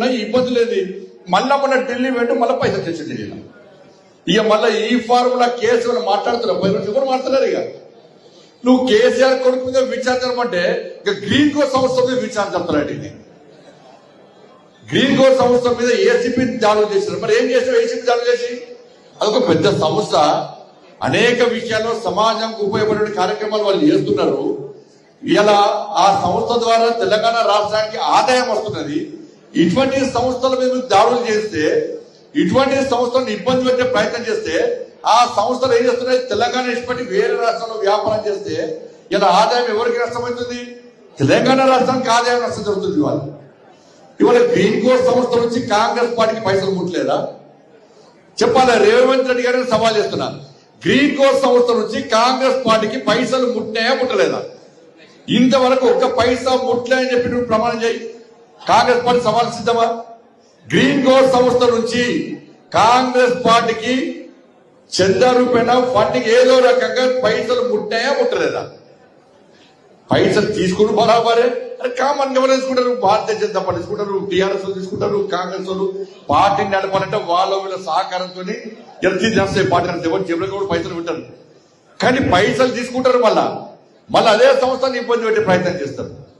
ఇబ్బంది లేదు. మళ్ళా మన ఢిల్లీ వెంటూ మళ్ళీ పైసలు తెచ్చింది. ఇక మళ్ళీ ఈ ఫార్ములా కేసులు మాట్లాడుతున్నావు, 10 రోజులు కూడా మాట్లాడలేదు. ఇక నువ్వు కేసీఆర్ కొడుకు మీద విచారించమంటే ఇక గ్రీన్ కో సంస్థ మీద విచారించాలంటే ఇది గ్రీన్ కో సంస్థ మీద ఏసీపీ దాడులు చేశారు. మరి ఏం చేశారు ఏసీపీ దాడులు చేసి? అదొక పెద్ద సంస్థ, అనేక విషయాల్లో సమాజంకు ఉపయోగపడే కార్యక్రమాలు వాళ్ళు చేస్తున్నారు. ఇలా ఆ సంస్థ ద్వారా తెలంగాణ రాష్ట్రానికి ఆదాయం వస్తున్నది. ఇటువంటి సంస్థల మీద దాడులు చేస్తే, ఇటువంటి సంస్థలను ఇబ్బంది పెట్టే ప్రయత్నం చేస్తే, ఆ సంస్థలు ఏం చేస్తున్నాయి? తెలంగాణ ఇష్టపడి వేరే రాష్ట్రంలో వ్యాపారం చేస్తే ఇలా ఆదాయం ఎవరికి నష్టమవుతుంది? తెలంగాణ రాష్ట్రానికి ఆదాయం నష్టం జరుగుతుంది. ఇవాళ గ్రీన్ కో సంస్థ నుంచి కాంగ్రెస్ పార్టీకి పైసలు ముట్టలేదా? చెప్పాలా? రేవంత్ రెడ్డి గారిని సవాల్ చేస్తున్నా, గ్రీన్ కో సంస్థ నుంచి కాంగ్రెస్ పార్టీకి పైసలు ముట్టినాయా ముట్టలేదా? ఇంతవరకు ఒక్క పైసా ముట్టలే అని చెప్పి నువ్వు ప్రమాణం చేయి. కాంగ్రెస్ పార్టీ సవాల్ సిద్ధమా? గ్రీన్ కో సంస్థ నుంచి కాంగ్రెస్ పార్టీకి చందా రూపేణ ఫండింగ్ ఏదో రకంగా పైసలు ముట్టాయా ముట్టలేదా? పైసలు తీసుకుని బరాబరే. అరే కామన్ ఎవరు తీసుకుంటారు? భారతీయ జనతా పార్టీ తీసుకుంటారు, టీఆర్ఎస్ తీసుకుంటారు, కాంగ్రెస్ వాళ్ళు పార్టీని నడపాలంటే వాళ్ళ వీళ్ళ సహకారంతో ఎల్సీ చేస్తాయి. పార్టీ ఎవరు జబ్బులు కూడా పైసలు పెట్టారు, కానీ పైసలు తీసుకుంటారు. మళ్ళా అదే సంస్థని ఇబ్బంది పెట్టే ప్రయత్నం చేస్తారు.